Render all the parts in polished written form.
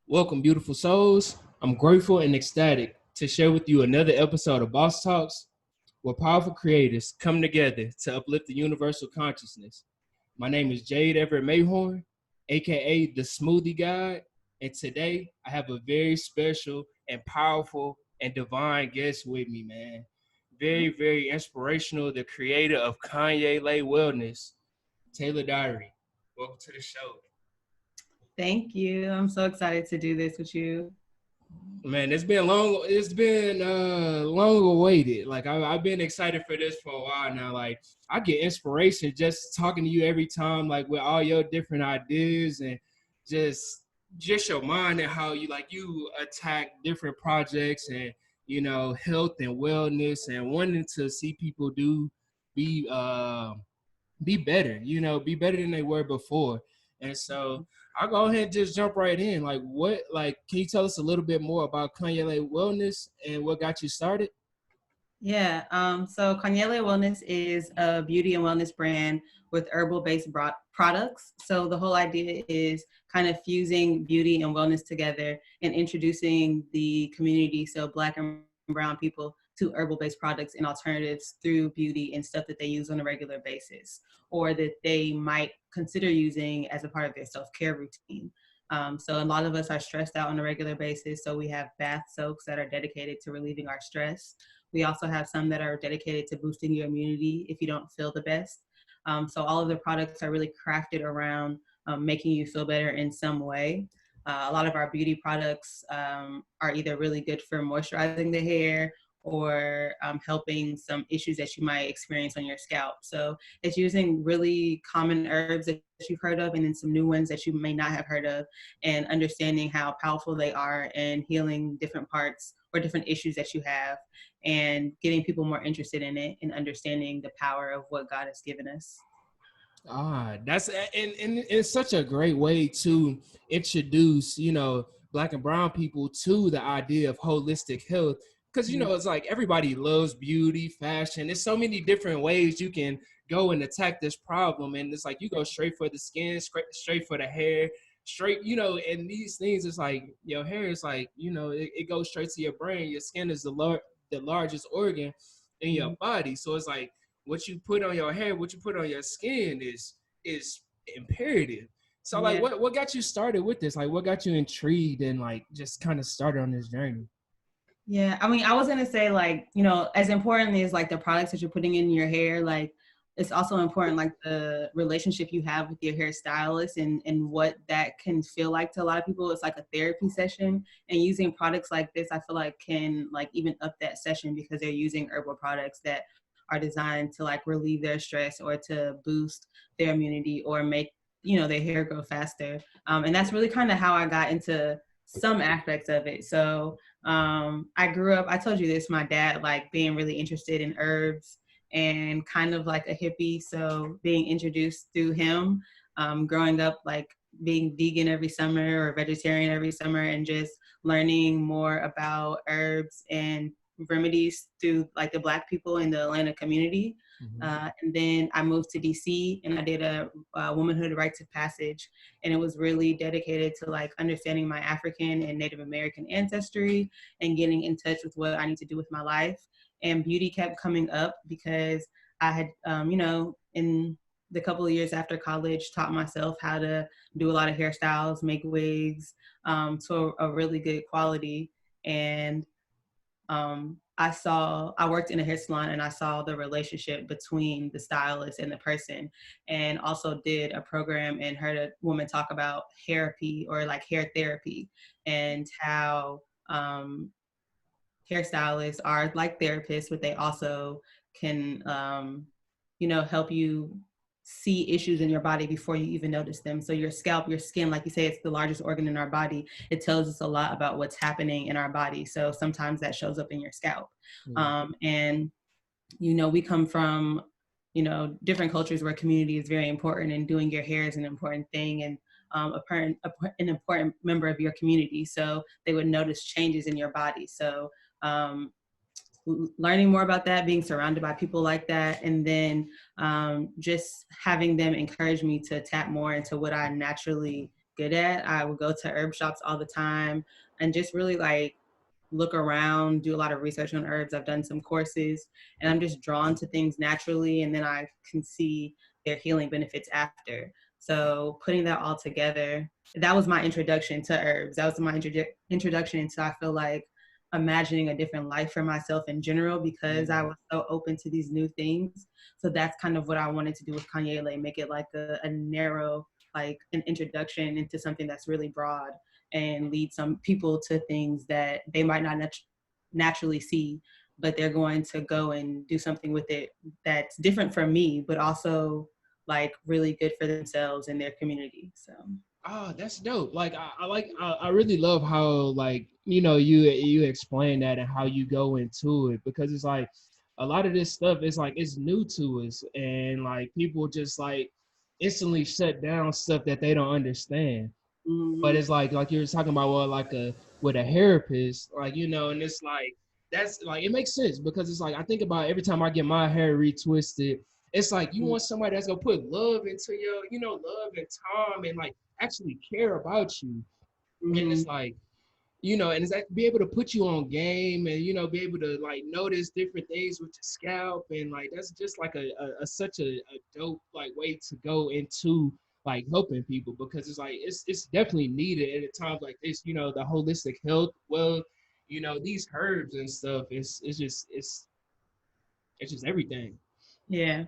Welcome, beautiful souls. I'm grateful and ecstatic to share with you another episode of Boss Talks, where powerful creators come together to uplift the universal consciousness. My name is Jadeverett, aka the Smoothie Guide, and today I have a very special and powerful and divine guest with me, man. Very, very inspirational, the creator of Khanyele Wellness, Taylor Diary. Welcome to the show. Thank you. I'm so excited to do this with you. Man, it's been long. It's been long awaited. Like I've been excited for this for a while now. Like I get inspiration just talking to you every time, like with all your different ideas and just just your mind and how you attack different projects and health and wellness and wanting to see people be be better. Be better than they were before. And so I'll go ahead and just jump right in. Can you tell us a little bit more about Khanyele Wellness and what got you started? Yeah. So Khanyele Wellness is a beauty and wellness brand with herbal-based products. So the whole idea is kind of fusing beauty and wellness together and introducing the community, so Black and brown people, to herbal-based products and alternatives through beauty and stuff that they use on a regular basis, or that they might consider using as a part of their self-care routine. So a lot of us are stressed out on a regular basis. So we have bath soaks that are dedicated to relieving our stress. We also have some that are dedicated to boosting your immunity if you don't feel the best. So all of the products are really crafted around making you feel better in some way. A lot of our beauty products are either really good for moisturizing the hair or helping some issues that you might experience on your scalp. So it's using really common herbs that you've heard of and then some new ones that you may not have heard of, and understanding how powerful they are in healing different parts or different issues that you have, and getting people more interested in it and understanding the power of what God has given us. That's and it's such a great way to introduce, Black and brown people to the idea of holistic health. Because it's like everybody loves beauty, fashion. There's so many different ways you can go and attack this problem, and it's like you go straight for the skin, straight for the hair, straight. And these things, it's like your hair is like it goes straight to your brain. Your skin is the largest organ in your body, so it's like what you put on your hair, what you put on your skin is imperative. So like Yeah. what got you started with this? Like what got you intrigued and like just kind of started on this journey? Yeah, I mean, I was gonna say, like, as important as like the products that you're putting in your hair, like it's also important like the relationship you have with your hairstylist and what that can feel like to a lot of people. It's like a therapy session, and using products like this, I feel like can like even up that session because they're using herbal products that are designed to like relieve their stress or to boost their immunity or make their hair grow faster. And that's really kind of how I got into some aspects of it. So I grew up, I told you this, my dad like being really interested in herbs and kind of like a hippie. So being introduced through him, growing up like being vegan every summer or vegetarian every summer, and just learning more about herbs and remedies through like the Black people in the Atlanta community. And then I moved to DC and I did a womanhood rites of passage, and it was really dedicated to like understanding my African and Native American ancestry and getting in touch with what I need to do with my life. And beauty kept coming up because I had, in the couple of years after college, taught myself how to do a lot of hairstyles, make wigs, to a really good quality. And I worked in a hair salon, and I saw the relationship between the stylist and the person, and also did a program and heard a woman talk about therapy, or like hair therapy, and how hairstylists are like therapists, but they also can, help you see issues in your body before you even notice them. So your scalp, your skin, like you say, it's the largest organ in our body. It tells us a lot about what's happening in our body. So sometimes that shows up in your scalp. And, we come from, different cultures where community is very important, and doing your hair is an important thing. And an important member of your community. So they would notice changes in your body. So learning more about that, being surrounded by people like that, and then just having them encourage me to tap more into what I naturally good at. I would go to herb shops all the time and just really like look around, do a lot of research on herbs. I've done some courses and I'm just drawn to things naturally. And then I can see their healing benefits after. So putting that all together, that was my introduction to herbs. That was my introduction into, I feel like, imagining a different life for myself in general because I was so open to these new things. So that's kind of what I wanted to do with Khanyele, make it like a narrow, like an introduction into something that's really broad and lead some people to things that they might not naturally see, but they're going to go and do something with it that's different from me, but also like really good for themselves and their community. So Oh, that's dope. Like I really love how like you explain that and how you go into it because it's like a lot of this stuff is like it's new to us and like people just like instantly shut down stuff that they don't understand. But mm-hmm. it's like you were talking about well like a with a therapist like and it's like that's like it makes sense because it's like I think about every time I get my hair retwisted it's like you want somebody that's gonna put love into your love and time and like actually care about you and Mm-hmm. it's like and it's like be able to put you on game and be able to like notice different things with your scalp and like that's just like a such a dope like way to go into like helping people because it's like it's definitely needed at times like this the holistic health well these herbs and stuff it's just everything. Yeah,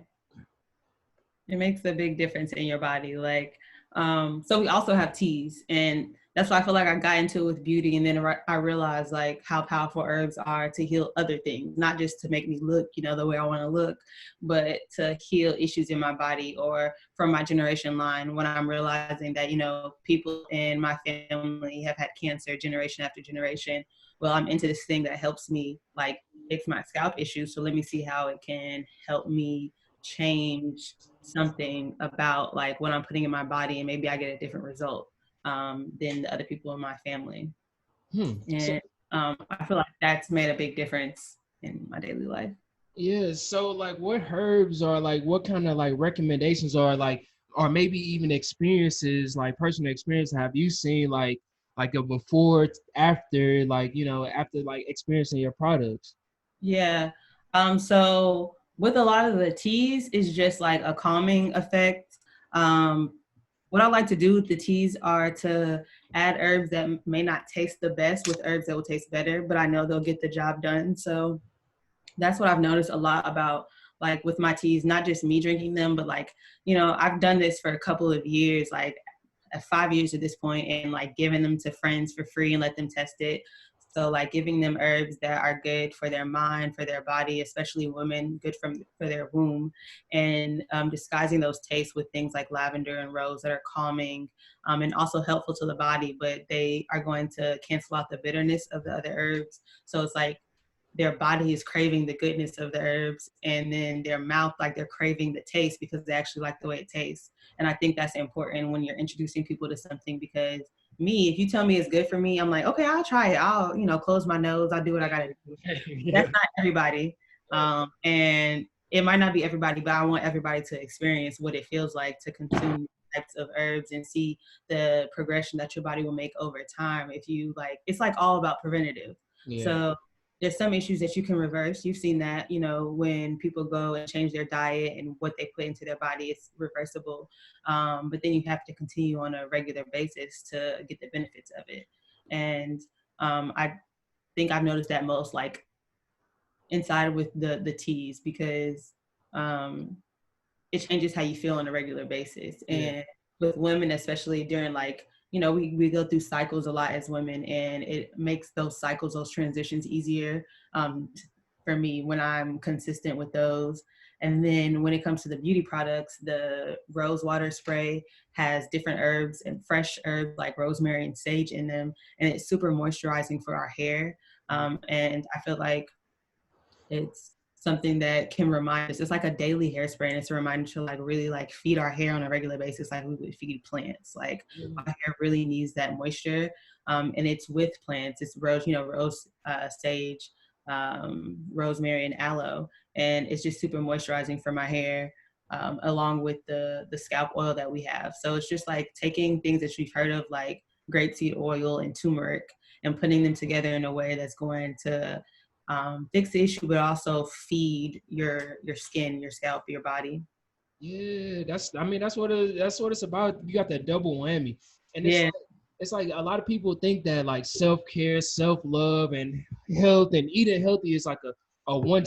it makes a big difference in your body. Like, so we also have teas, and that's why I feel like I got into it with beauty, and then I realized like how powerful herbs are to heal other things, not just to make me look, the way I want to look, but to heal issues in my body or from my generation line. When I'm realizing that people in my family have had cancer generation after generation, well, I'm into this thing that helps me like fix my scalp issues. So let me see how it can help me change something about like what I'm putting in my body and maybe I get a different result than the other people in my family. So And I feel like that's made a big difference in my daily life. yeah, so like what herbs or like what kind of like recommendations or like or maybe even experiences like personal experience have you seen like a before after like after like experiencing your products? Yeah. So with a lot of the teas is just like a calming effect. Um, what I like to do with the teas are to add herbs that may not taste the best with herbs that will taste better, but I know they'll get the job done. So that's what I've noticed a lot about like with my teas, not just me drinking them, but like, I've done this for a couple of years, like 5 years at this point, and like giving them to friends for free and let them test it. So like giving them herbs that are good for their mind, for their body, especially women, good for their womb, and disguising those tastes with things like lavender and rose that are calming and also helpful to the body, but they are going to cancel out the bitterness of the other herbs. So it's like their body is craving the goodness of the herbs and then their mouth like they're craving the taste because they actually like the way it tastes. And I think that's important when you're introducing people to something because me, if you tell me it's good for me, I'm like, okay, I'll try it. I'll close my nose, I'll do what I gotta do. Yeah. That's not everybody. And it might not be everybody, but I want everybody to experience what it feels like to consume types of herbs and see the progression that your body will make over time if you like. It's like all about preventative. Yeah. So there's some issues that you can reverse. You've seen that, when people go and change their diet and what they put into their body, it's reversible. But then you have to continue on a regular basis to get the benefits of it. And I think I've noticed that most like inside with the teas because um, it changes how you feel on a regular basis. Yeah. And with women, especially during like, we go through cycles a lot as women and it makes those cycles, those transitions easier for me when I'm consistent with those. And then when it comes to the beauty products, the rose water spray has different herbs and fresh herbs like rosemary and sage in them. And it's super moisturizing for our hair. And I feel like it's something that can remind us. It's like a daily hairspray, and it's a reminder to like really like feed our hair on a regular basis, like we would feed plants. Like our hair really needs that moisture, and it's with plants. It's rose, sage, rosemary, and aloe, and it's just super moisturizing for my hair. along with the scalp oil that we have. So it's just like taking things that you've heard of, like grapeseed oil and turmeric, and putting them together in a way that's going to fix the issue, but also feed your skin, your scalp, your body. Yeah, that's what it's about. You got that double whammy. And Yeah. it's like a lot of people think that like self-care, self-love, and health and eating healthy is like a one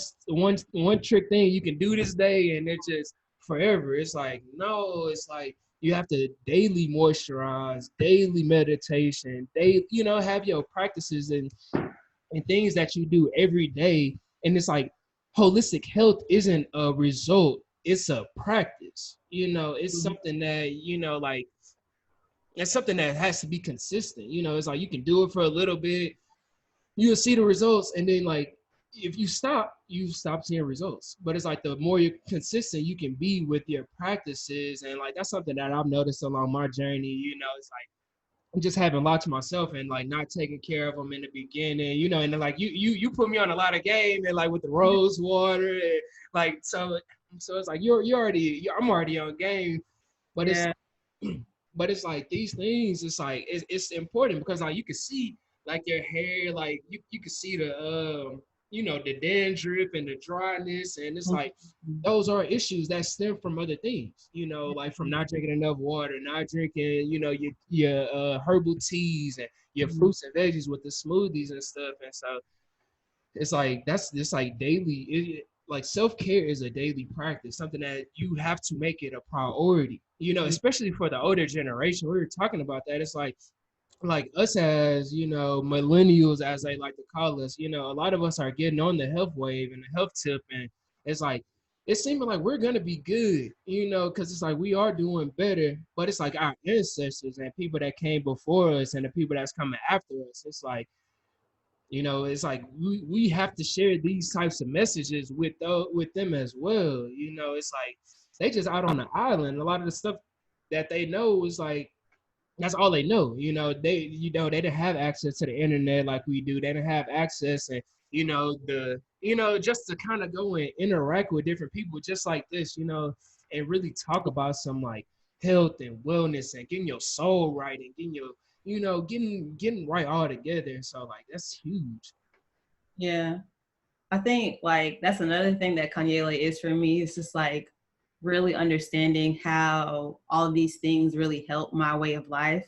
trick thing you can do this day and it's just forever. It's like, no, it's like you have to daily moisturize, daily meditation, have your practices and things that you do every day. And it's like holistic health isn't a result, it's a practice. It's Mhm. something that, like it's something that has to be consistent. It's like you can do it for a little bit, you'll see the results, and then like if you stop seeing results. But it's like the more you're consistent you can be with your practices, and like that's something that I've noticed along my journey. It's like just having lots myself and like not taking care of them in the beginning, and then like you put me on a lot of game and like with the rose water and like so it's like I'm already on game, but it's Yeah. but it's like these things, it's like it's important because like you can see like your hair, like you can see the dandruff and the dryness, and it's like those are issues that stem from other things, like from not drinking enough water, not drinking, your herbal teas and your fruits and veggies with the smoothies and stuff. And so it's like that's just like daily. Like self-care is a daily practice, something that you have to make it a priority, especially for the older generation. We were talking about that. It's like us as millennials, as they like to call us, a lot of us are getting on the health wave and the health tip, and it's like it's seeming like we're gonna be good, because it's like we are doing better. But it's like our ancestors and people that came before us and the people that's coming after us, it's like we have to share these types of messages with them as well. It's like they just out on the island. A lot of the stuff that they know is like that's all they know. They didn't have access to the internet like we do. They didn't have access, and just to kind of go and interact with different people just like this, and really talk about some like health and wellness and getting your soul right and getting your getting right all together. So like that's huge. Yeah. I think like that's another thing that Khanyele is for me. It's just like really understanding how all of these things really help my way of life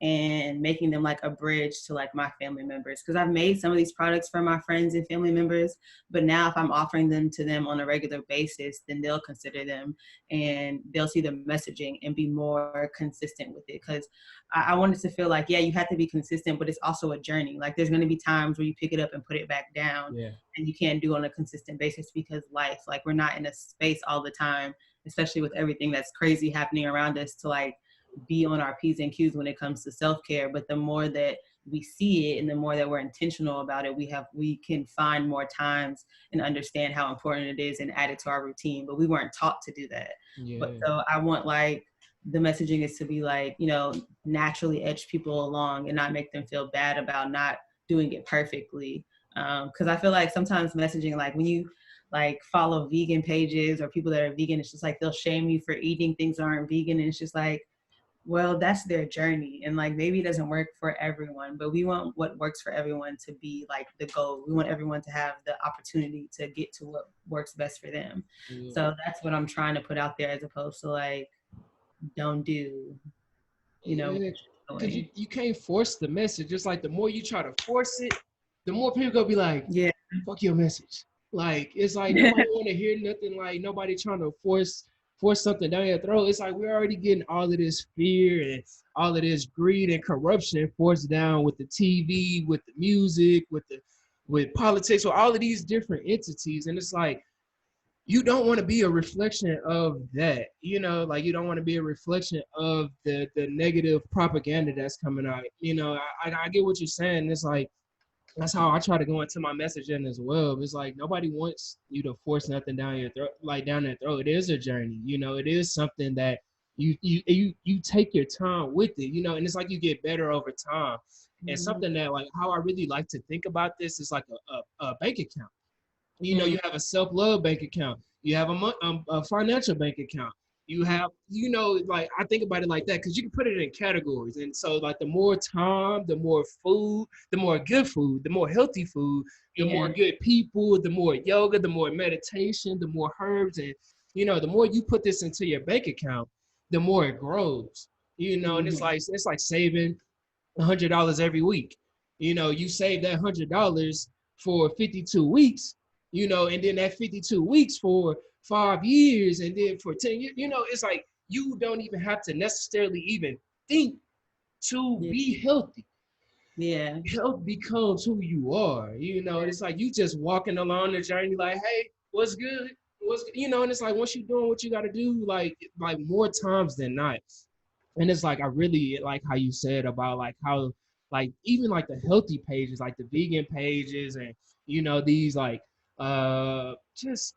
and making them like a bridge to like my family members. Because I've made some of these products for my friends and family members, but now if I'm offering them to them on a regular basis, then they'll consider them and they'll see the messaging and be more consistent with it. Because I wanted to feel like, yeah, you have to be consistent, but it's also a journey. Like there's going to be times where you pick it up and put it back down, Yeah. and you can't do on a consistent basis because life, like we're not in a space all the time, especially with everything that's crazy happening around us, to like be on our P's and Q's when it comes to self-care. But the more that we see it and the more that we're intentional about it, we can find more times and understand how important it is and add it to our routine. But we weren't taught to do that. But Yeah. so I want like the messaging is to be like, naturally edge people along and not make them feel bad about not doing it perfectly. Because I feel like sometimes messaging, like when you like follow vegan pages or people that are vegan, it's just like they'll shame you for eating things that aren't vegan, and it's just like, well, that's their journey, and like maybe it doesn't work for everyone, but we want what works for everyone to be like the goal. We want everyone to have the opportunity to get to what works best for them. Yeah. So that's what I'm trying to put out there, as opposed to like, don't do, what Yeah, you should be because you, doing. you can't force the message. Just like the more you try to force it, the more people gonna be like, Yeah. fuck your message. Like it's like nobody want to hear nothing. Like nobody trying to force something down your throat. It's like we're already getting all of this fear and all of this greed and corruption forced down with the TV, with the music, with politics, with all of these different entities. And it's like you don't want to be a reflection of that. Like you don't want to be a reflection of the negative propaganda that's coming out. I get what you're saying. It's like that's how I try to go into my messaging as well. It's like nobody wants you to force nothing down your throat, like down their throat. It is a journey. It is something that you take your time with it. And it's like you get better over time. And something that like how I really like to think about this is like a bank account. You know, you have a self-love bank account. You have a financial bank account. You have, you know, like I think about it like that because you can put it in categories. And so, like, the more time, the more food, the more good food, the more healthy food, the more Yeah. good people, the more yoga, the more meditation, the more herbs, and you know, the more you put this into your bank account, the more it grows. You know, and Mm-hmm. it's like saving $100 every week. You know, you save that $100 for 52 weeks, you know, and then that 52 weeks for 5 years, and then for 10 years, you know, it's like you don't even have to necessarily even think to Yeah. be healthy. Yeah. Health becomes who you are, you know. It's like you just walking along the journey, like, hey, what's good? What's good? You know, and it's like once you're doing what you got to do, like more times than not, and it's like I really like how you said about like how like even like the healthy pages, like the vegan pages, and you know these like just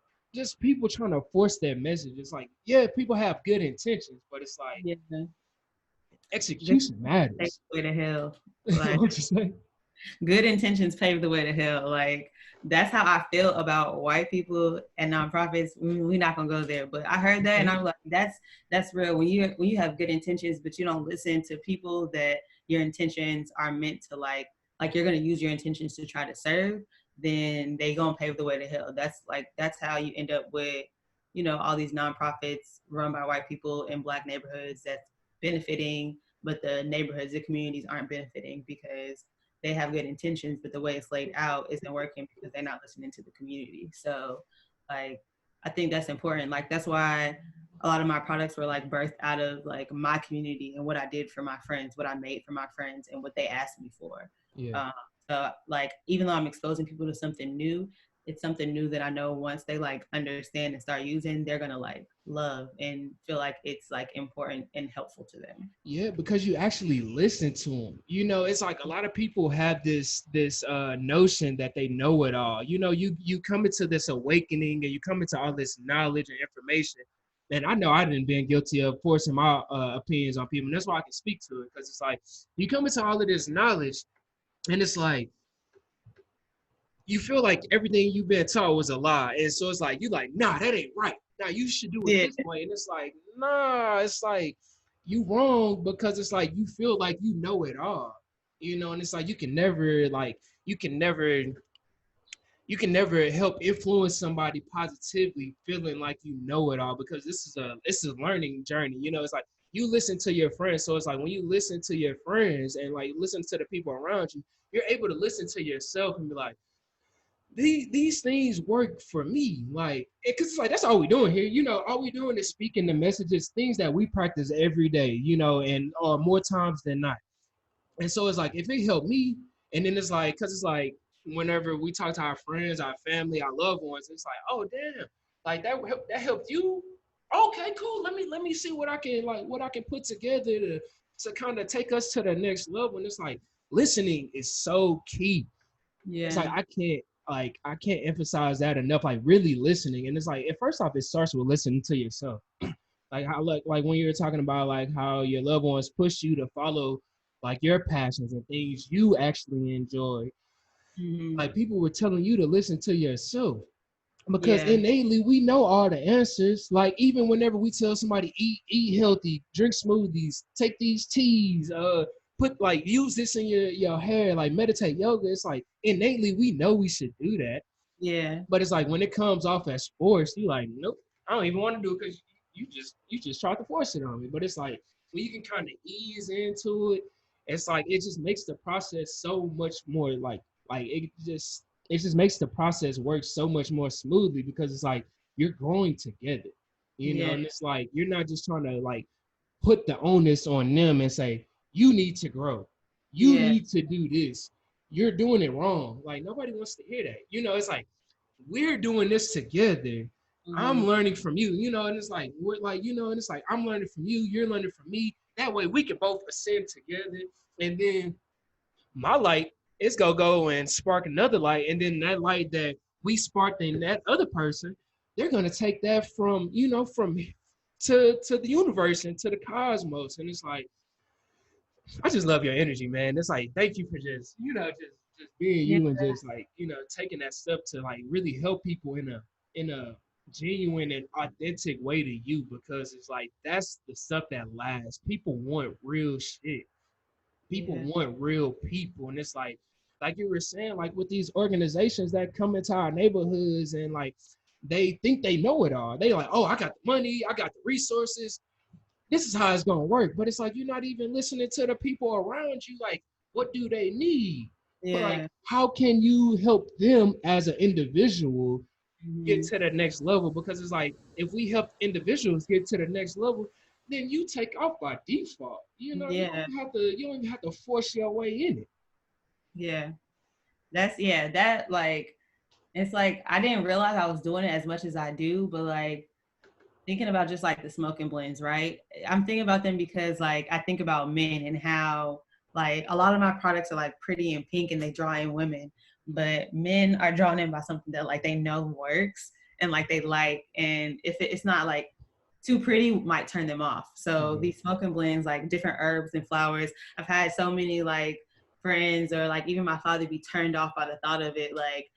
people trying to force their message. It's like, yeah, people have good intentions, but it's like Yeah. Good execution pave matters. the way to hell. Like What you say? good intentions pave the way to hell. Like that's how I feel about white people and nonprofits. We're not gonna go there, but I heard that and Okay. I'm like, that's real. When you have good intentions, but you don't listen to people that your intentions are meant to like you're gonna use your intentions to try to serve, then they gonna pave the way to hell. That's how you end up with, you know, all these nonprofits run by white people in black neighborhoods that's benefiting, but the neighborhoods, the communities aren't benefiting because they have good intentions, but the way it's laid out isn't working because they're not listening to the community. So, like, I think that's important. Like, that's why a lot of my products were like birthed out of like my community and what I did for my friends, what I made for my friends, and what they asked me for. Yeah. Um, so, like, even though I'm exposing people to something new, it's something new that I know once they like understand and start using, they're gonna like love and feel like it's like important and helpful to them. Yeah, because you actually listen to them. You know, it's like a lot of people have this notion that they know it all. You know, you come into this awakening and you come into all this knowledge and information. And I know I didn't been guilty of forcing my opinions on people. And that's why I can speak to it because it's like you come into all of this knowledge, and it's like you feel like everything you've been taught was a lie. And so it's like, you like, nah, that ain't right. Now you should do it Yeah, this way. And it's like, nah, it's like you wrong because it's like you feel like you know it all. You know, and it's like you can never you can never help influence somebody positively feeling like you know it all because this is a learning journey. You know, it's like you listen to your friends. So it's like when you listen to your friends and like listen to the people around you, you're able to listen to yourself and be like, these things work for me. Like, because it's like that's all we're doing here. You know, all we're doing is speaking the messages, things that we practice every day. You know, and more times than not. And so it's like if it helped me, and then it's like because it's like whenever we talk to our friends, our family, our loved ones, it's like, oh damn, like that helped you. Okay, cool. Let me see what I can put together to kind of take us to the next level. And it's like listening is so key. It's like yeah, I can't emphasize that enough. Like really listening, and it's like at first off, it starts with listening to yourself. Like how like when you were talking about like how your loved ones push you to follow like your passions and things you actually enjoy. hmm Like people were telling you to listen to yourself because yeah, innately we know all the answers. Like even whenever we tell somebody eat healthy, drink smoothies, take these teas, put like use this in your hair, like meditate, yoga. It's like innately we know we should do that, yeah, but it's like when it comes off as force, you like nope, I don't even want to do it because you just tried to force it on me. But it's like when you can kind of ease into it, it's like it just makes the process so much more like it just makes the process work so much more smoothly because it's like you're growing together, you know, yeah, and it's like you're not just trying to like put the onus on them and say you need to grow, you yeah, need to do this, you're doing it wrong. Like nobody wants to hear that, you know. It's like we're doing this together. I'm hmm learning from you, you know, and it's like we're like, you know, and it's like I'm learning from you, you're learning from me. That way we can both ascend together. And then my light is gonna go and spark another light. And then that light that we sparked in that other person, they're gonna take that from, you know, from to the universe and to the cosmos. And it's like, I just love your energy, man. It's like, thank you for just, you know, just just being Yeah. you and just like, you know, taking that step to like really help people in a genuine and authentic way to you, because it's like that's the stuff that lasts. People want real shit. People Yeah. want real people. And it's like you were saying, like with these organizations that come into our neighborhoods and like they think they know it all. They like, oh, I got the money, I got the resources, this is how it's gonna work. But it's like you're not even listening to the people around you. Like, what do they need? But like, Yeah. how can you help them as an individual get Mhm. to the next level? Because it's like if we help individuals get to the next level, then you take off by default. You know, Yeah. you don't even have to force your way in it. Yeah. That's yeah, that like it's like I didn't realize I was doing it as much as I do, but like thinking about just like the smoking blends, right? I'm thinking about them because like I think about men and how like a lot of my products are like pretty and pink and they draw in women, but men are drawn in by something that like they know works and like they like, and if it's not like too pretty might turn them off. So Mhm. these smoking blends, like different herbs and flowers, I've had so many like friends or like even my father be turned off by the thought of it. Like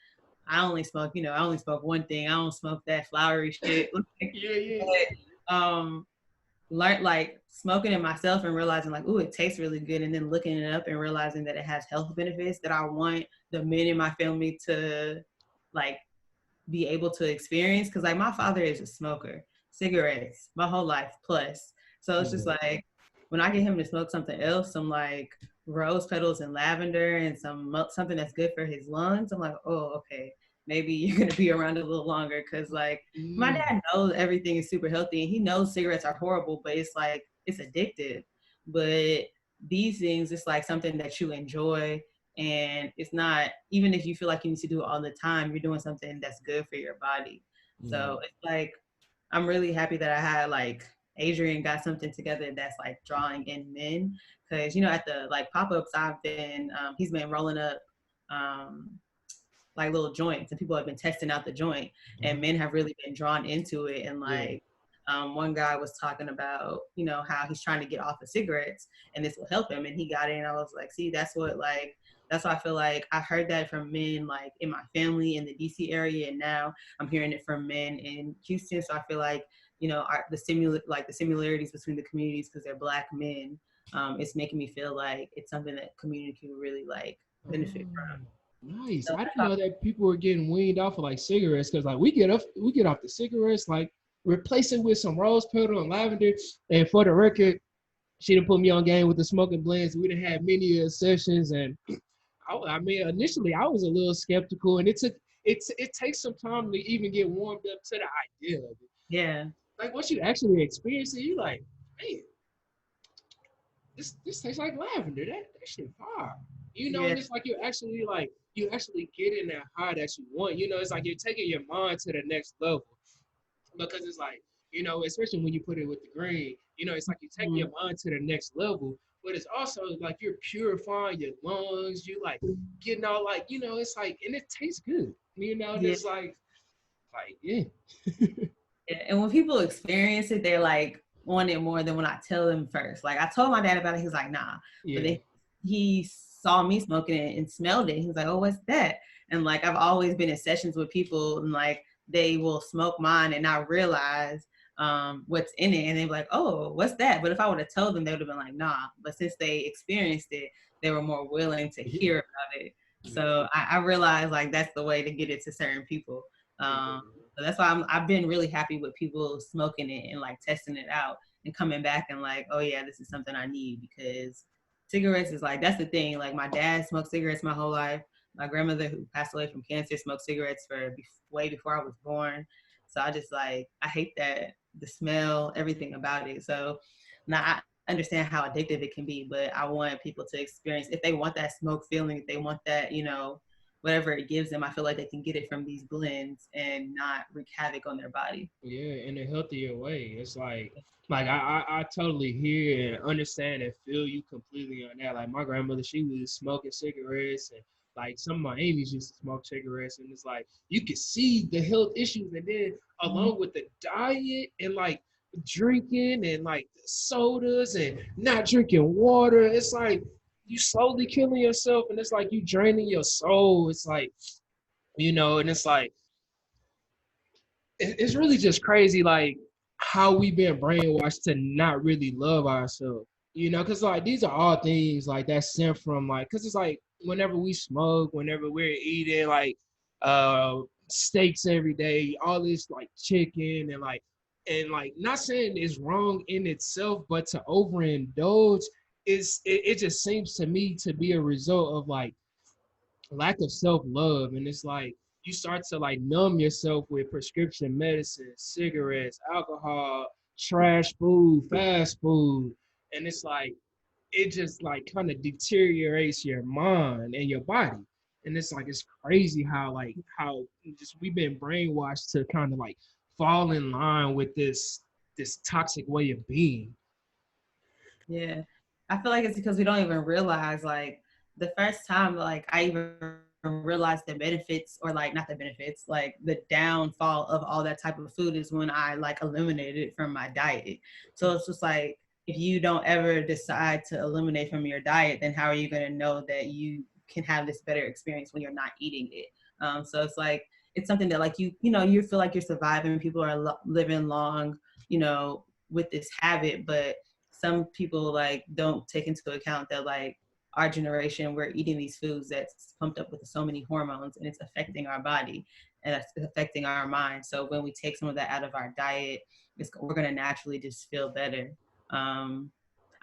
I only smoke, you know, I only smoke one thing. I don't smoke that flowery shit. Yeah, yeah, But learn like smoking it myself and realizing like, ooh, it tastes really good, and then looking it up and realizing that it has health benefits that I want the men in my family to like be able to experience. Cause like my father is a smoker, cigarettes, my whole life plus. So it's just yeah. like when I get him to smoke something else, some like rose petals and lavender and something that's good for his lungs, I'm like, oh, okay, maybe you're gonna be around a little longer. Cause like my Mm. dad knows everything is super healthy and he knows cigarettes are horrible, but it's like it's addictive. But these things, it's like something that you enjoy, and it's not, even if you feel like you need to do it all the time, you're doing something that's good for your body. Mm. So it's like I'm really happy that I had like Adrian got something together that's like drawing in men, because you know at the like pop-ups I've been he's been rolling up um like little joints, and people have been testing out the joint, and men have really been drawn into it. And Yeah. like one guy was talking about, you know, how he's trying to get off of cigarettes and this will help him, and he got it. And I was like, see, that's what like that's why I feel like I heard that from men like in my family in the DC area, and now I'm hearing it from men in Houston. So I feel like, you know, the similarities between the communities because they're Black men, it's making me feel like it's something that community can really like benefit Oh, from. nice. So I didn't know that people were getting weaned off of like cigarettes, because like we get off the cigarettes, like replace it with some rose petal and lavender. And for the record, she didn't put me on game with the smoking blends. We didn't have many sessions, and I mean, initially I was a little skeptical, and it takes some time to even get warmed up to the idea of it. yeah. Like once you actually experience it, you like, man, this tastes like lavender. That shit fire. You know, Yeah. and it's like you actually get in that high that you want. You know, it's like you're taking your mind to the next level, because it's like, you know, especially when you put it with the green, you know, it's like you're taking your Mhm. mind to the next level. But it's also like you're purifying your lungs. You like getting all like, you know, it's like, and it tastes good. You know, and Yeah. it's yeah. Yeah. And when people experience it, they're like want it more than when I tell them first. Like I told my dad about it, he was like, nah. But Yeah. then he saw me smoking it and smelled it. He was like, oh, what's that? And like I've always been in sessions with people and like they will smoke mine and not realize what's in it. And they're like, oh, what's that? But if I would have told them, they would have been like, nah. But since they experienced it, they were more willing to Yeah. hear about it. Yeah. So I realized like that's the way to get it to certain people. Yeah. Um, so that's why I've been really happy with people smoking it and like testing it out and coming back and like, oh yeah, this is something I need, because cigarettes is like, that's the thing. Like my dad smoked cigarettes my whole life. My grandmother who passed away from cancer smoked cigarettes for way before I was born. So I just like, I hate that, the smell, everything about it. So now I understand how addictive it can be, but I want people to experience, if they want that smoke feeling, if they want that, you know, whatever it gives them, I feel like they can get it from these blends and not wreak havoc on their body. Yeah, in a healthier way. It's like I totally hear and understand and feel you completely on that. Like my grandmother, she was smoking cigarettes, and like some of my aunties used to smoke cigarettes, and it's like you could see the health issues, and then Mhm. along with the diet and like drinking and like sodas and not drinking water, it's like you slowly killing yourself, and it's like you draining your soul. It's like, and it's like it's really just crazy, like how we've been brainwashed to not really love ourselves. Because like these are all things like that stem from like, because it's like whenever we smoke, whenever we're eating like steaks every day, all this like chicken and not saying it's wrong in itself, but to overindulge it just seems to me to be a result of like lack of self-love. And it's like you start to like numb yourself with prescription medicine, cigarettes, alcohol, trash food, fast food. And it's like it just like kind of deteriorates your mind and your body. And it's like it's crazy how just we've been brainwashed to kind of like fall in line with this toxic way of being. Yeah. I feel like it's because we don't even realize like the first time like I even realized the benefits, or like not the benefits, like the downfall of all that type of food is when I like eliminated it from my diet. So it's just like if you don't ever decide to eliminate from your diet, then how are you going to know that you can have this better experience when you're not eating it? So it's like it's something that like you feel like you're surviving. People are living long, with this habit, but some people like don't take into account that like our generation, we're eating these foods that's pumped up with so many hormones, and it's affecting our body and it's affecting our mind. So when we take some of that out of our diet, we're going to naturally just feel better. um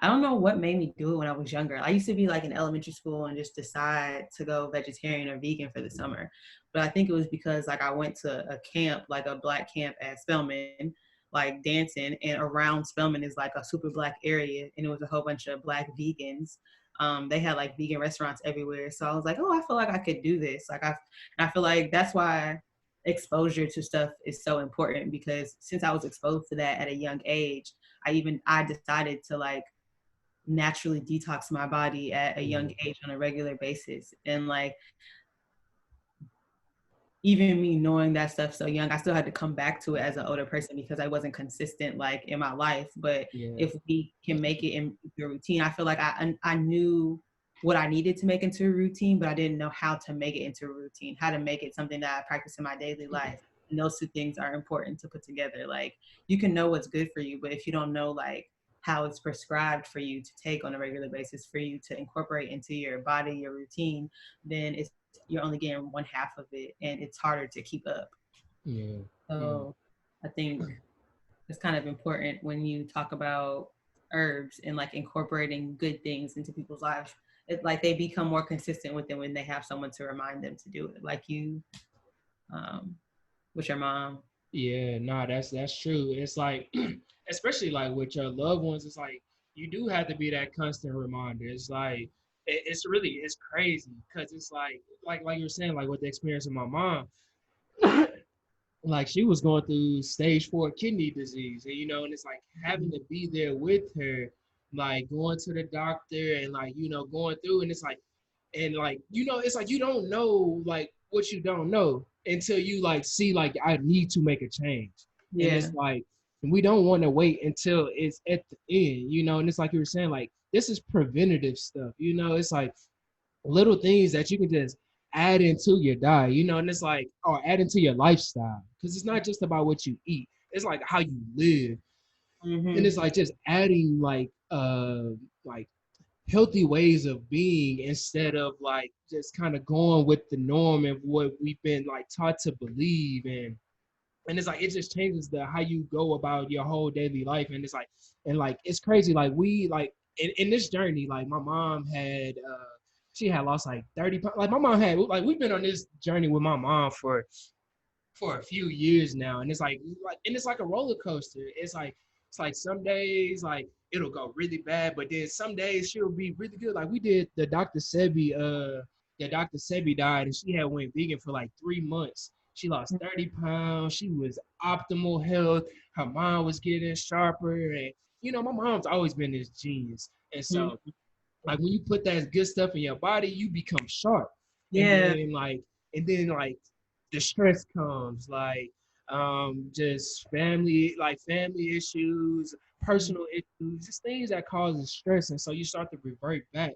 I don't know what made me do it when I was younger. I used to be like in elementary school and just decide to go vegetarian or vegan for the summer. But I think it was because like I went to a camp, like a black camp at Spelman, like dancing, and around Spelman is like a super black area, and it was a whole bunch of black vegans. They had like vegan restaurants everywhere. So I was like, oh, I feel like I could do this. I feel like that's why exposure to stuff is so important, because since I was exposed to that at a young age, I decided to like naturally detox my body at a young age on a regular basis. And like even me knowing that stuff so young, I still had to come back to it as an older person because I wasn't consistent like in my life. But Yeah. if we can make it in your routine, I feel like I knew what I needed to make into a routine, but I didn't know how to make it into a routine, how to make it something that I practice in my daily life. And those two things are important to put together. Like you can know what's good for you, but if you don't know like how it's prescribed for you to take on a regular basis for you to incorporate into your body, your routine, then you're only getting one half of it, and it's harder to keep up. Yeah. Yeah. So I think it's kind of important when you talk about herbs and like incorporating good things into people's lives. It's like they become more consistent with it when they have someone to remind them to do it, like you, um, with your mom. Yeah, nah, that's true. It's like, especially like with your loved ones, it's like you do have to be that constant reminder. It's like it's crazy because it's like you're saying, like with the experience of my mom, like she was going through stage 4 kidney disease, and and it's like having to be there with her, like going to the doctor and like going through, and it's like it's like you don't know like what you don't know until you like see like I need to make a change. And Yeah. it's like we don't want to wait until it's at the end, and it's like you were saying, like this is preventative stuff, it's like little things that you can just add into your diet, and it's like, or add into your lifestyle, because it's not just about what you eat, it's like how you live. And it's Mm-hmm. like just adding like healthy ways of being instead of like just kind of going with the norm and what we've been like taught to believe. And it's like it just changes the how you go about your whole daily life. And it's like it's crazy, like we like in this journey, like my mom had she had lost like 30 pounds. Like my mom had, like we've been on this journey with my mom for a few years now, and it's like a roller coaster. It's like some days like it'll go really bad, but then some days she'll be really good. Like we did the Dr. Sebi died, and she had went vegan for like 3 months. She lost 30 pounds. She was optimal health. Her mind was getting sharper, and my mom's always been this genius. And so like when you put that good stuff in your body, you become sharp. And Yeah. then the stress comes, like just family issues, personal issues, just things that causes stress. And so you start to revert back.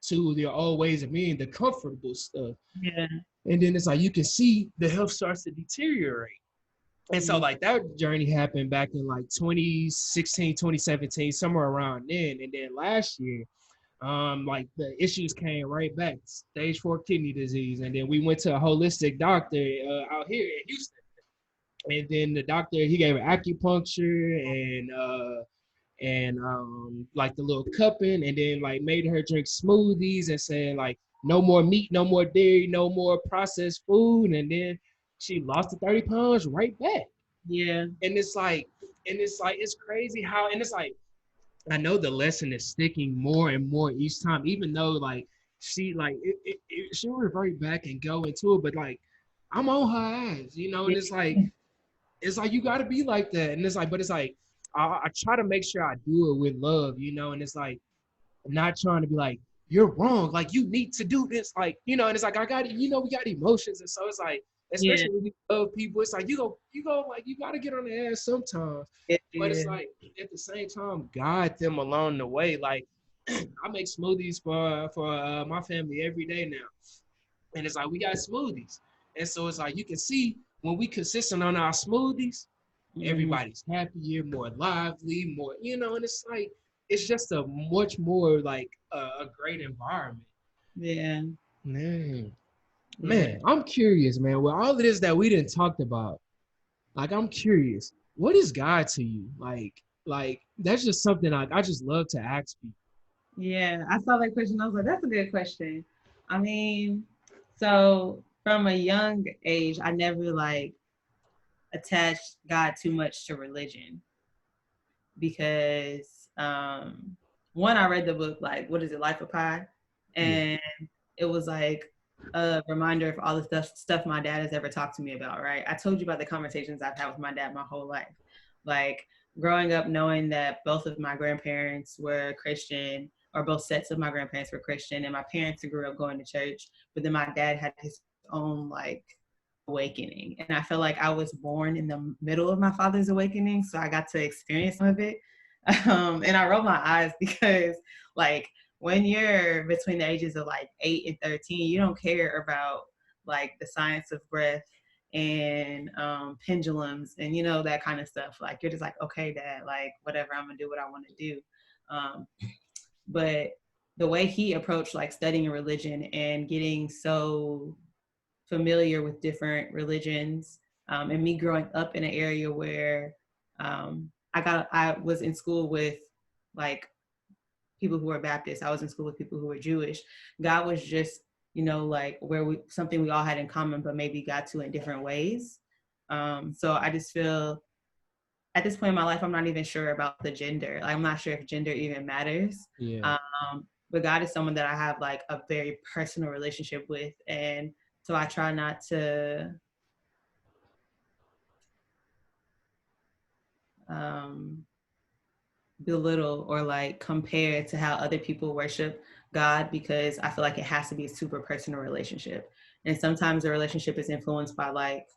to your old ways of being, the comfortable stuff. Yeah. And then it's like you can see the health starts to deteriorate. And so like that journey happened back in like 2016, 2017, somewhere around then. And then last year, like the issues came right back, stage 4 kidney disease. And then we went to a holistic doctor out here in Houston. And then the doctor, he gave acupuncture and like the little cupping, and then like made her drink smoothies and said like no more meat, no more dairy, no more processed food. And then she lost the 30 pounds right back. Yeah. And it's crazy how, and it's like, I know the lesson is sticking more and more each time, even though like she like she'll revert back and go into it, but like I'm on her ass, you know, and it's like you got to be like that, and it's like, but it's like I try to make sure I do it with love, you know, and it's like not trying to be like you're wrong, like you need to do this, like, you know, and it's like I got, you know, we got emotions, and so it's like, Yeah. especially when you love people, it's like you go like you got to get on the ass sometimes, but it's like at the same time guide them along the way. Like I make smoothies for my family every day now, and it's like we got smoothies, and so it's like you can see when we consistent on our smoothies, everybody's happier, more lively, more, you know, and it's like it's just a much more like a great environment. Yeah. Man, Yeah. I'm curious, man. With all of this that we didn't talked about, like I'm curious, what is God to you? Like that's just something I just love to ask people. Yeah. I saw that question. I was like, that's a good question. I mean, so from a young age, I never like attached God too much to religion because one, I read the book, like, what is it, Life of Pi? And it was like a reminder of all the stuff my dad has ever talked to me about, right? I told you about the conversations I've had with my dad my whole life. Like growing up knowing that both of my grandparents were Christian, or both sets of my grandparents were Christian, and my parents grew up going to church, but then my dad had his own like awakening. And I feel like I was born in the middle of my father's awakening, so I got to experience some of it. And I roll my eyes because like when you're between the ages of like 8 and 13, you don't care about like the science of breath and pendulums and, you know, that kind of stuff. Like you're just like, okay, dad, like whatever, I'm gonna do what I want to do. But the way he approached like studying religion and getting so familiar with different religions, and me growing up in an area where I was in school with like people who were Baptist. I was in school with people who were Jewish. God was just, you know, like something we all had in common, but maybe got to in different ways. So I just feel at this point in my life, I'm not even sure about the gender. Like, I'm not sure if gender even matters. Yeah. But God is someone that I have like a very personal relationship with. And so I try not to belittle or like compare to how other people worship God, because I feel like it has to be a super personal relationship. And sometimes the relationship is influenced by like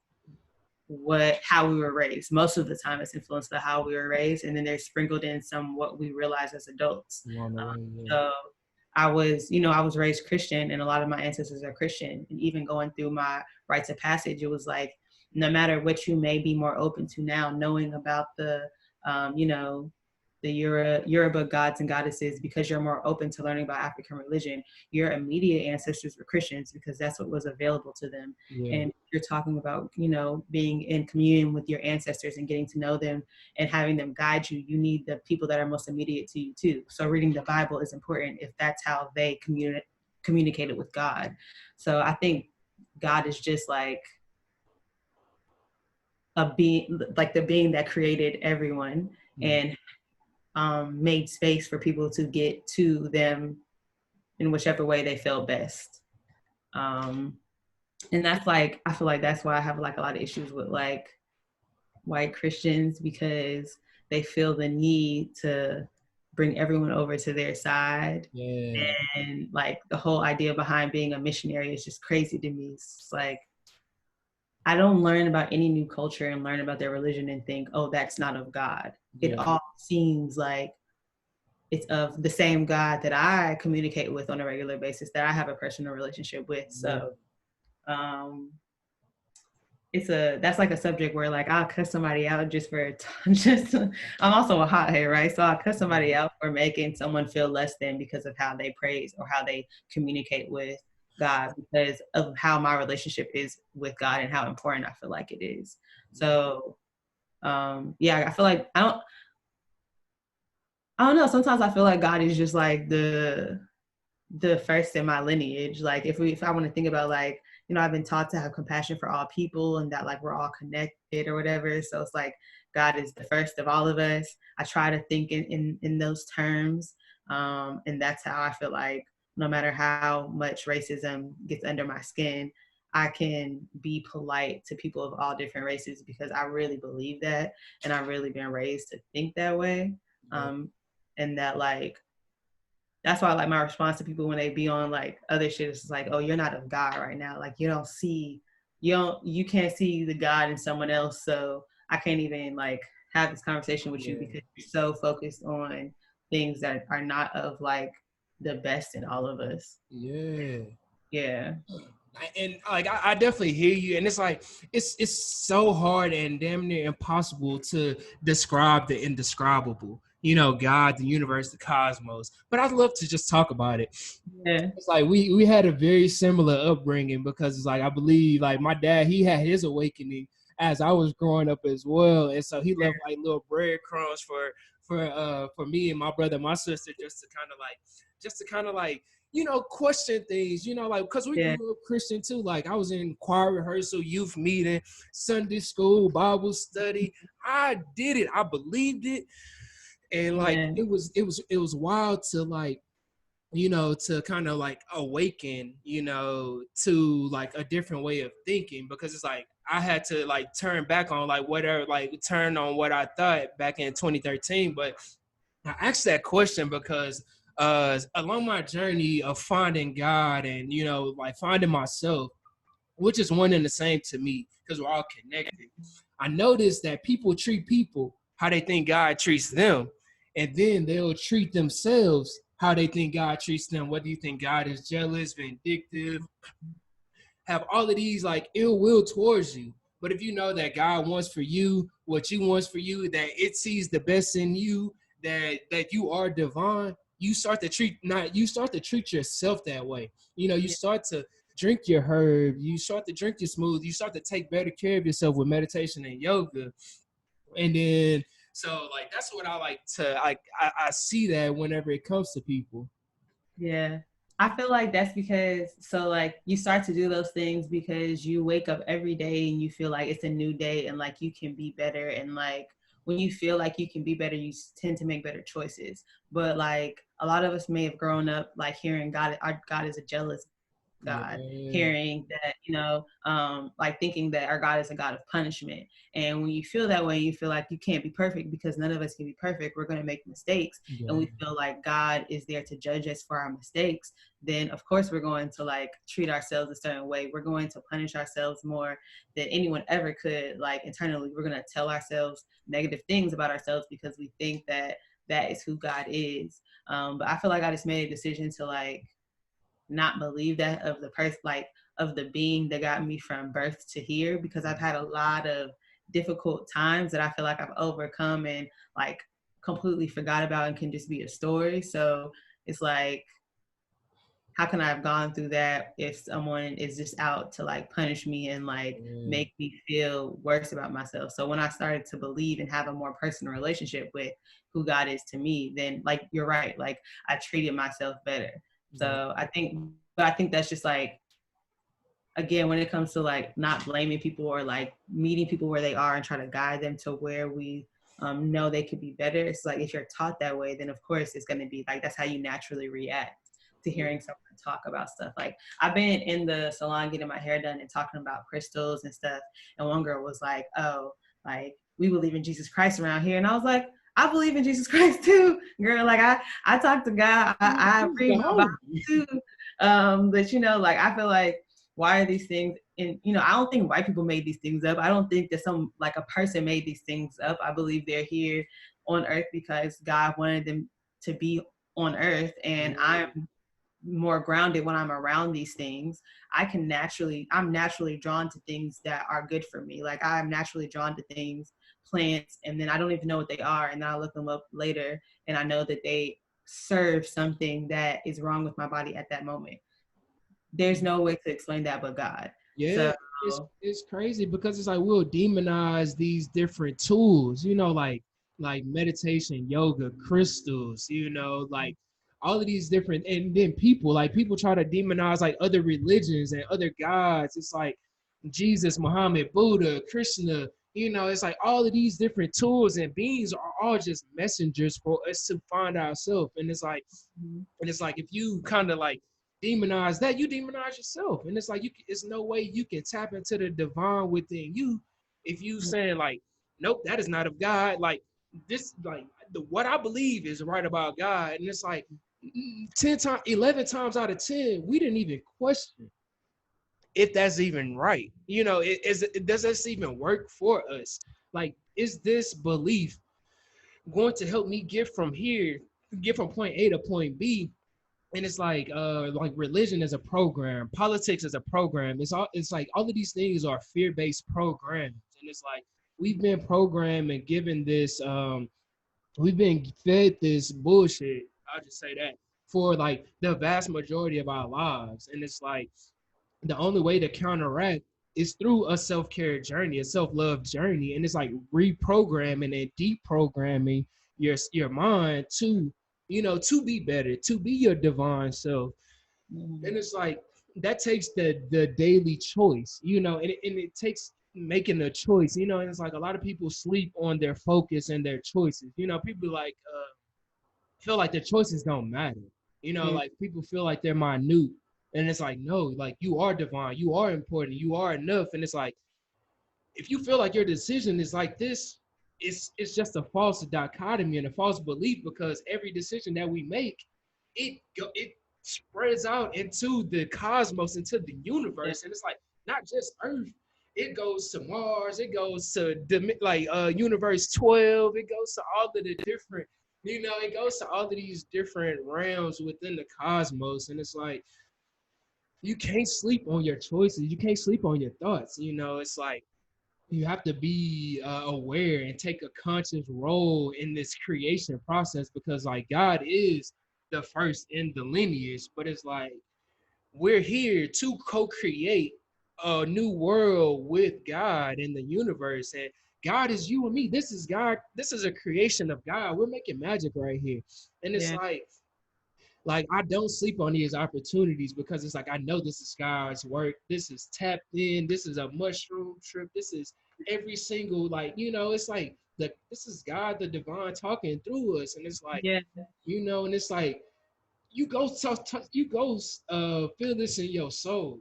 how we were raised. Most of the time it's influenced by how we were raised, and then there's sprinkled in some what we realize as adults. So I was raised Christian, and a lot of my ancestors are Christian. And even going through my rites of passage, it was like no matter what you may be more open to now, knowing about the the Yoruba gods and goddesses, because you're more open to learning about African religion. Your immediate ancestors were Christians because that's what was available to them. Yeah. And you're talking about, you know, being in communion with your ancestors and getting to know them and having them guide you. You need the people that are most immediate to you too. So reading the Bible is important if that's how they communicated with God. So I think God is just like a being, like the being that created everyone and made space for people to get to them in whichever way they felt best. And that's like, I feel like that's why I have like a lot of issues with like white Christians, because they feel the need to bring everyone over to their side. Yeah. And like the whole idea behind being a missionary is just crazy to me. It's like, I don't learn about any new culture and learn about their religion and think, oh, that's not of God. It all seems like it's of the same God that I communicate with on a regular basis, that I have a personal relationship with. Yeah. So um that's like a subject where like I'll cuss somebody out just for just I'm also a hothead, right? So I'll cuss somebody out for making someone feel less than because of how they praise or how they communicate with God, because of how my relationship is with God and how important I feel like it is. So yeah, I feel like I don't know. Sometimes I feel like God is just like the first in my lineage. Like if I want to think about like, I've been taught to have compassion for all people and that like we're all connected or whatever. So it's like God is the first of all of us. I try to think in those terms. And that's how I feel like no matter how much racism gets under my skin, I can be polite to people of all different races because I really believe that. And I've really been raised to think that way. Um, and that like, that's why like my response to people when they be on like other shit is like, oh, you're not of God right now. Like you can't see the God in someone else. So I can't even like have this conversation with you because you're so focused on things that are not of like the best in all of us. Yeah. Yeah. And like I definitely hear you, and it's like it's so hard and damn near impossible to describe the indescribable. God, the universe, the cosmos. But I'd love to just talk about it. Yeah. It's like we had a very similar upbringing because it's like I believe like my dad, he had his awakening as I was growing up as well, and so he left like little breadcrumbs for me and my brother, and my sister, just to kind of like question things, like because we Yeah. grew up Christian too. Like I was in choir rehearsal, youth meeting, Sunday school, Bible study. I did it. I believed it, and like Yeah. it was wild to like to kind of like awaken, to like a different way of thinking because it's like I had to like turn back on like whatever, like turn on what I thought back in 2013. But I asked that question because along my journey of finding God and, like finding myself, which is one and the same to me because we're all connected, I noticed that people treat people how they think God treats them. And then they'll treat themselves how they think God treats them. Whether you think God is jealous, vindictive, have all of these like ill will towards you. But if you know that God wants for you what you wants for you, that it sees the best in you, that you are divine, you start to treat yourself that way. You start to drink your herb, you start to drink your smoothie, you start to take better care of yourself with meditation and yoga. And then so like that's what I like to I see that whenever it comes to people. Yeah. I feel like that's because, so like you start to do those things because you wake up every day and you feel like it's a new day and like you can be better. And like when you feel like you can be better, you tend to make better choices. But like a lot of us may have grown up like hearing our God is a jealous God, Yeah. hearing that, like thinking that our God is a God of punishment. And when you feel that way, you feel like you can't be perfect because none of us can be perfect. We're going to make mistakes. And Yeah. we feel like God is there to judge us for our mistakes. Then, of course, we're going to like treat ourselves a certain way. We're going to punish ourselves more than anyone ever could. Like internally, we're going to tell ourselves negative things about ourselves because we think that that is who God is. But I feel like I just made a decision to like not believe that of the person, like of the being that got me from birth to here, because I've had a lot of difficult times that I feel like I've overcome and like completely forgot about and can just be a story. So it's like, how can I have gone through that if someone is just out to like punish me and like Yeah. make me feel worse about myself? So when I started to believe and have a more personal relationship with who God is to me, then like you're right, like I treated myself better. Yeah. So I think that's just like, again, when it comes to like not blaming people or like meeting people where they are and try to guide them to where we know they could be better. It's like if you're taught that way, then of course it's going to be like that's how you naturally react to hearing someone talk about stuff. Like I've been in the salon getting my hair done and talking about crystals and stuff, and one girl was like, "Oh, like we believe in Jesus Christ around here," and I was like, "I believe in Jesus Christ too, girl. Like I talk to God, I read my Bible too." But like I feel like why are these things I don't think white people made these things up. I don't think that some like a person made these things up. I believe they're here on earth because God wanted them to be on earth, and I'm more grounded when I'm around these things. I'm naturally drawn to things that are good for me. Like I'm naturally drawn to things, plants, and then I don't even know what they are, and then I look them up later and I know that they serve something that is wrong with my body at that moment. There's no way to explain that but God. Yeah, So it's crazy because it's like we'll demonize these different tools, like meditation, yoga, crystals, like all of these different, and then people try to demonize like other religions and other gods. It's like Jesus, Muhammad, Buddha, Krishna, it's like all of these different tools and beings are all just messengers for us to find ourselves. And it's like if you kind of like demonize that, you demonize yourself. And it's like it's no way you can tap into the divine within you if you saying like, nope, that is not of God. Like this, like what I believe is right about God. And it's like 10 times, 11 times out of 10, we didn't even question if that's even right. Does this even work for us? Like, is this belief going to help me get from point A to point B? And it's like religion is a program, politics is a program. It's like all of these things are fear-based programs. And it's like we've been programmed and given this we've been fed this bullshit, I'll just say that, for like the vast majority of our lives. And it's like the only way to counteract is through a self-care journey, a self-love journey. And it's like reprogramming and deprogramming your mind to be better, to be your divine self. And it's like that takes the daily choice, and it takes making a choice, and it's like a lot of people sleep on their focus and their choices. People like feel like their choices don't matter. Like people feel like they're minute. And it's like, no, like you are divine, you are important, you are enough. And it's like, if you feel like your decision is like this, it's just a false dichotomy and a false belief, because every decision that we make, it spreads out into the cosmos, into the universe. And it's like not just Earth. It goes to Mars. It goes to universe 12. It goes to all of the different, it goes to all of these different realms within the cosmos. And it's like you can't sleep on your choices. You can't sleep on your thoughts. It's like you have to be aware and take a conscious role in this creation process, because like God is the first in the lineage, but it's like we're here to co-create a new world with God in the universe. And God is you and me. This is God. This is a creation of God. We're making magic right here. And it's like I don't sleep on these opportunities, because it's like I know this is God's work. This is tapped in. This is a mushroom trip. This is every single it's like this is God the divine talking through us. And it's like and it's like you go feel this in your soul.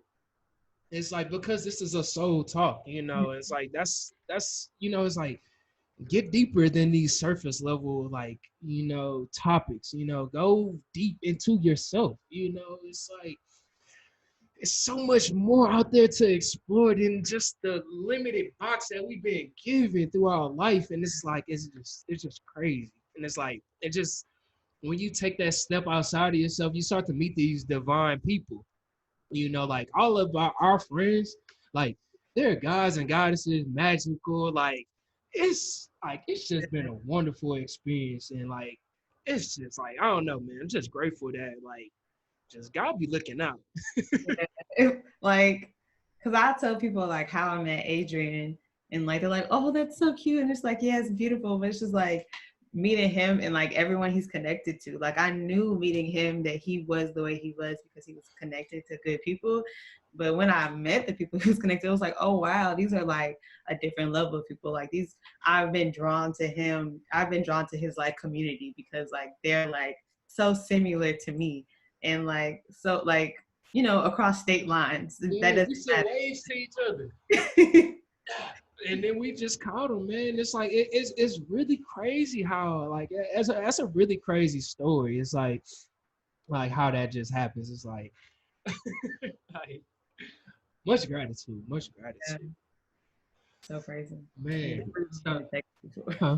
It's like, because this is a soul talk. It's like that's it's like get deeper than these surface level topics. Go deep into yourself. It's like it's so much more out there to explore than just the limited box that we've been given throughout life. And it's just crazy. And it's like it just when you take that step outside of yourself, you start to meet these divine people. Like all of our friends, like they're gods and goddesses, magical. It's just been a wonderful experience. And like it's just like I don't know, man. I'm just grateful that like just God be looking out. Like, because I tell people like how I met Adrian, and like they're like, oh, that's so cute, and it's like, yeah, it's beautiful, but it's just like meeting him and like everyone he's connected to. Like I knew meeting him that he was the way he was because he was connected to good people. But when I met the people he was connected, I was like, oh wow, these are like a different level of people. Like these, I've been drawn to him. I've been drawn to his like community because like they're like so similar to me, and like so like across state lines. Yeah, That we doesn't still matter. waves to each other. And then we just caught him, man. It's like it's really crazy how like that's a really crazy story. It's like how that just happens. It's like, like much gratitude, much Yeah, gratitude, so crazy. man. Huh?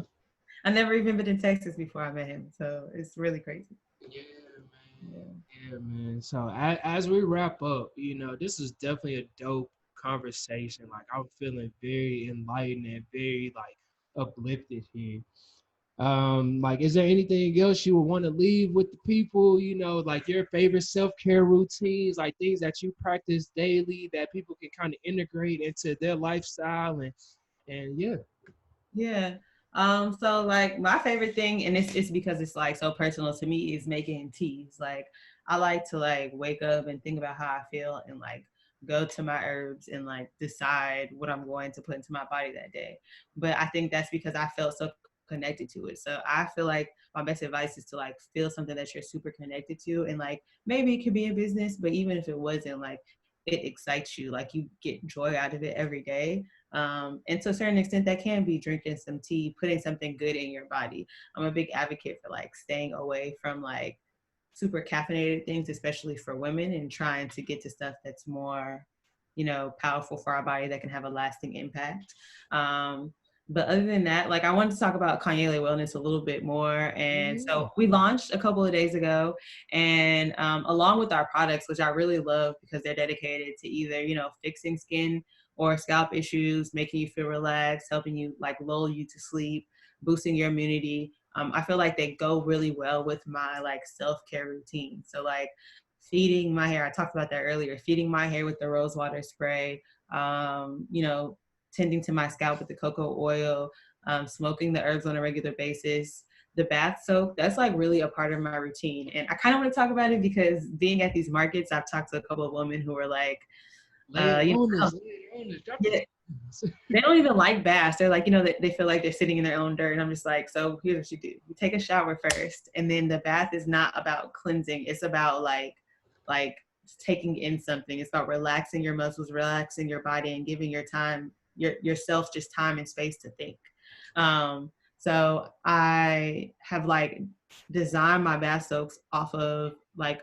I never even been to Texas before I met him, so it's really crazy. Yeah, man. Yeah. Yeah, man. So as we wrap up, this is definitely a dope conversation. Like I'm feeling very enlightened and very like uplifted here. Like, is there anything else you would want to leave with the people? Like your favorite self-care routines, like things that you practice daily that people can kind of integrate into their lifestyle and yeah. Yeah. So like my favorite thing, and it's because it's like so personal to me, is making teas. Like I like to like wake up and think about how I feel and like go to my herbs and like decide what I'm going to put into my body that day. But I think that's because I felt so connected to it. So I feel like my best advice is to like feel something that you're super connected to, and like maybe it could be a business, but even if it wasn't, like it excites you, like you get joy out of it every day. And to a certain extent, that can be drinking some tea, putting something good in your body. I'm a big advocate for like staying away from like super caffeinated things, especially for women, and trying to get to stuff that's more, powerful for our body that can have a lasting impact. But other than that, like I wanted to talk about Khanyele Wellness a little bit more. And Yeah. so we launched a couple of days ago, and along with our products, which I really love because they're dedicated to either, fixing skin or scalp issues, making you feel relaxed, helping you like lull you to sleep, boosting your immunity. I feel like they go really well with my like self-care routine. So like feeding my hair, I talked about that earlier, feeding my hair with the rose water spray, tending to my scalp with the cocoa oil, smoking the herbs on a regular basis. The bath soak, that's like really a part of my routine. And I kind of want to talk about it because being at these markets, I've talked to a couple of women who are like, Lay it on know, us, lay it on us, drop yeah, us. they don't even like baths. They're like, they feel like they're sitting in their own dirt. And I'm just like, so here's what you do. You take a shower first. And then the bath is not about cleansing. It's about like taking in something. It's about relaxing your muscles, relaxing your body, and giving yourself just time and space to think. So I have like designed my bath soaks off of like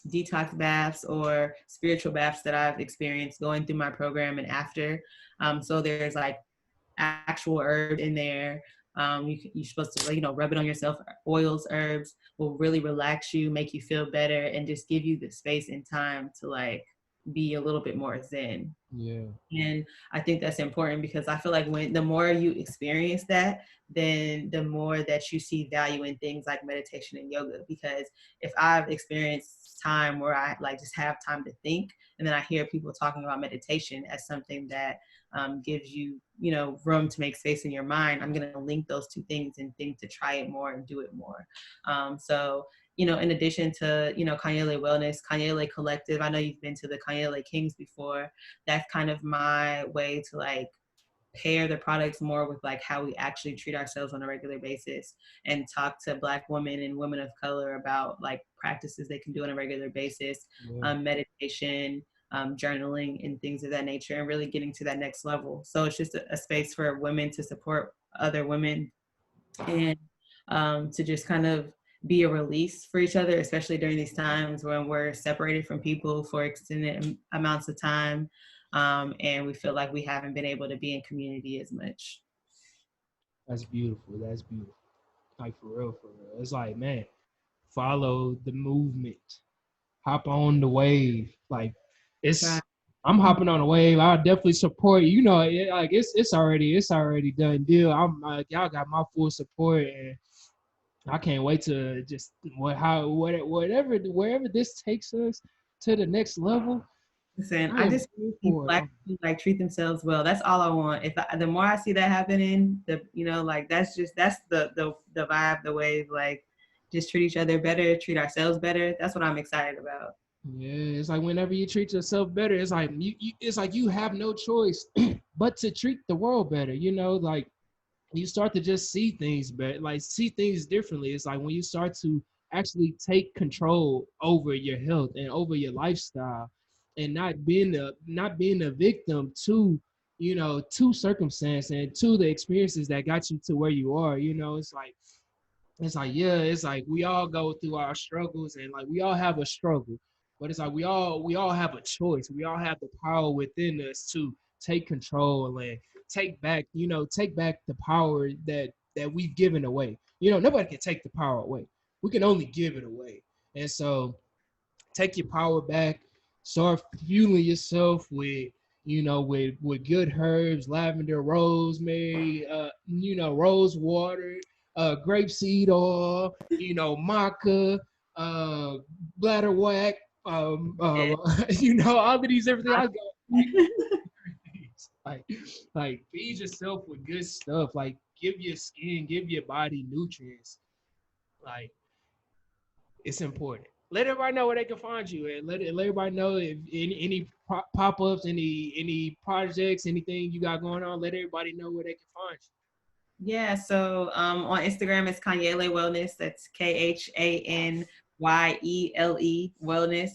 detox baths or spiritual baths that I've experienced going through my program and after. So there's like actual herbs in there. You're supposed to, rub it on yourself. Oils, herbs will really relax you, make you feel better, and just give you the space and time to like be a little bit more zen. Yeah. And I think that's important because I feel like when the more you experience that, then the more that you see value in things like meditation and yoga. Because if I've experienced time where I like just have time to think, and then I hear people talking about meditation as something that gives you, room to make space in your mind, I'm going to link those two things and think to try it more and do it more. So in addition to, Khanyele Wellness, Khanyele Collective, I know you've been to the Khanyele Kings before. That's kind of my way to like pair the products more with like how we actually treat ourselves on a regular basis, and talk to Black women and women of color about like practices they can do on a regular basis, Yeah. meditation, journaling, and things of that nature, and really getting to that next level. So it's just a space for women to support other women, and to just kind of be a release for each other, especially during these times when we're separated from people for extended amounts of time, and we feel like we haven't been able to be in community as much. That's beautiful. That's beautiful. Like for real, for real. It's like, man, follow the movement. Hop on the wave. Like Right. it's I'm hopping on the wave. I'll definitely support you. Like it's already done deal. I'm like y'all got my full support and I can't wait to just whatever wherever this takes us to the next level. Listen, I I am just here see for it. Black people like treat themselves well. That's all I want. The more I see that happening, like that's the vibe, the wave. Like, just treat each other better, treat ourselves better. That's what I'm excited about. Yeah, it's like whenever you treat yourself better, it's like it's like you have no choice but to treat the world better. Like you start to just see things better, like see things differently. It's like when you start to actually take control over your health and over your lifestyle, and not being a victim to circumstance and to the experiences that got you to where you are. Yeah, it's like we all go through our struggles and like we all have a struggle, but it's like we all have a choice. We all have the power within us to take control and take back the power that we've given away. You know, nobody can take the power away. We can only give it away. And so take your power back, start fueling yourself with, you know, with good herbs, lavender, rosemary, you know, rose water, grapeseed oil, you know, maca, uh, bladderwhack, Yeah. you know, all of these everything. I go like, like feed yourself with good stuff. Like give your skin, give your body nutrients. Like it's important. Let everybody know where they can find you, and let everybody know if any pop-ups, any projects, anything you got going on. Let everybody know where they can find Yeah, so on Instagram it's Khanyele Wellness. That's Khanyele Wellness.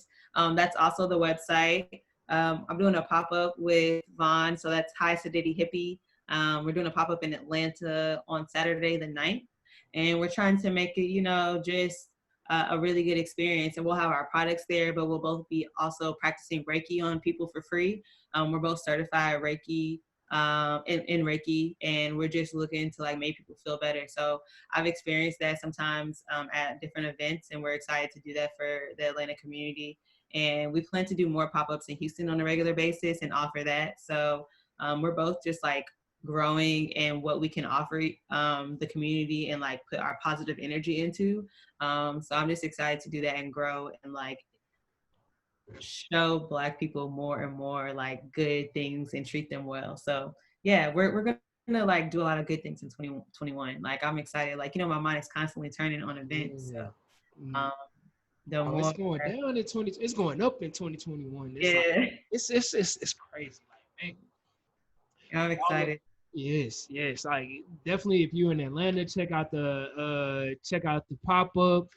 That's also the website. I'm doing a pop-up with Vaughn, so that's High Sedity Hippie. We're doing a pop-up in Atlanta on Saturday the 9th, and we're trying to make it, you know, just a really good experience. And we'll have our products there, but we'll both be also practicing Reiki on people for free. We're both certified Reiki in Reiki, and we're just looking to like make people feel better. So I've experienced that sometimes at different events, and we're excited to do that for the Atlanta community. And we plan to do more pop-ups in Houston on a regular basis and offer that. So we're both just like growing and what we can offer the community and like put our positive energy into. So I'm just excited to do that and grow and like show Black people more and more like good things and treat them well. So yeah, we're gonna like do a lot of good things in 2021. Like I'm excited. Like, you know, my mind is constantly turning on events. you. So Yeah. the Oh, more it's going down in 20. It's going up in 2021. It's like yeah, it's crazy. Like man, I'm all of, excited. yes, yes. Like definitely, if you're in Atlanta, check out the pop up.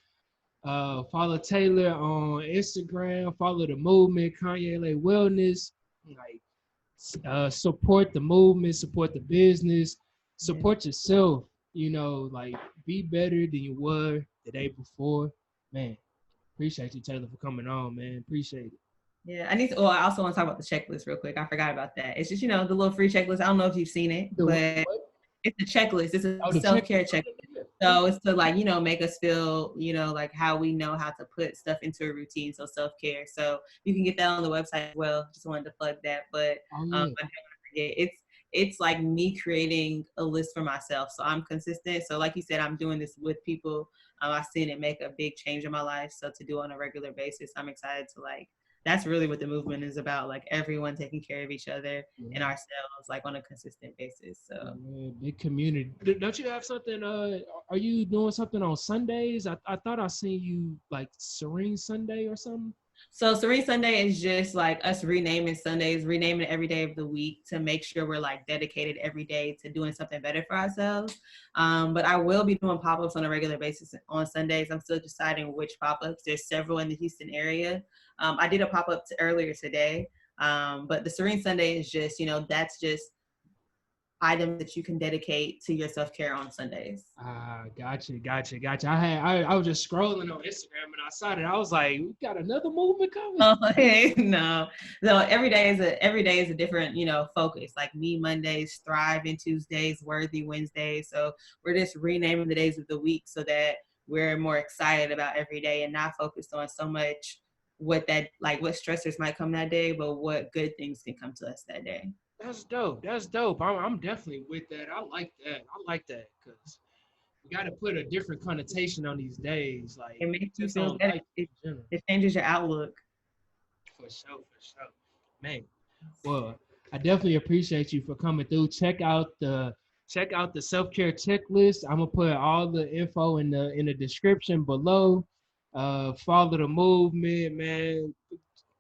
Follow Taylor on Instagram. Follow the movement, Khanyele Wellness. Like support the movement, support the business, Yeah. support yourself. You know, like be better than you were the day before. Man, appreciate you, Taylor, for coming on, man. Appreciate it. Yeah, I need to. Well, I also want to talk about the checklist real quick. I forgot about that. It's just, you know, the little free checklist. I don't know if you've seen it, The but what? it's a checklist. It's a Oh, the self-care checklist. checklist. Yeah, yeah. So it's to like, you know, make us feel, you know, like how we know how to put stuff into a routine. So self-care. So you can get that on the website as well. Just wanted to plug that. But Oh I yeah. don't want to forget. It's like me creating a list for myself. So I'm consistent. So like you said, I'm doing this with people. I've seen it make a big change in my life. So to do on a regular basis, I'm excited to like, that's really what the movement is about. Like everyone taking care of each other and Yeah. ourselves, like on a consistent basis. So Yeah, big community. Don't you have something? Are you doing something on Sundays? I thought I seen you like Serene Sunday or something. So Serene Sunday is just like us renaming Sundays, renaming every day of the week to make sure we're like dedicated every day to doing something better for ourselves. But I will be doing pop-ups on a regular basis on Sundays. I'm still deciding which pop-ups. There's several in the Houston area. I did a pop-up earlier today. But the Serene Sunday is just, you know, that's just items that you can dedicate to your self-care on Sundays. Ah, gotcha. I was just scrolling on Instagram and I saw that. I was like, we got another movement coming. Oh, no. So every day is a different, you know, focus. Like me Mondays, Thriving Tuesdays, Worthy Wednesdays. So we're just renaming the days of the week so that we're more excited about every day and not focused on so much what stressors might come that day, but what good things can come to us that day. That's dope. That's dope. I'm definitely with that. I like that. I like that because we got to put a different connotation on these days, like It makes you just feel on better. life in general. It changes your outlook. For sure, man. Well, I definitely appreciate you for coming through. Check out the self care checklist. I'm gonna put all the info in the description below. Follow the movement, man.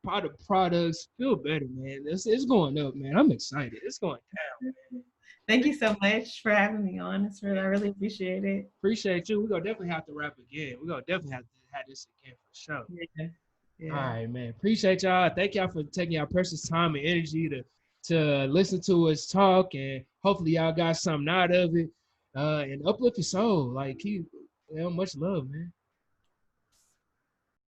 Product products feel better, man. It's going up, man. I'm excited. It's going down. Thank you so much for having me on. I really appreciate it. Appreciate you. We're gonna definitely have to rap again. We're gonna definitely have to have this again for sure. Yeah. All Yeah. right, man. Appreciate y'all. Thank y'all for taking y'all precious time and energy to listen to us talk, and hopefully y'all got something out of it. And uplift your soul. Like keep, much love, man.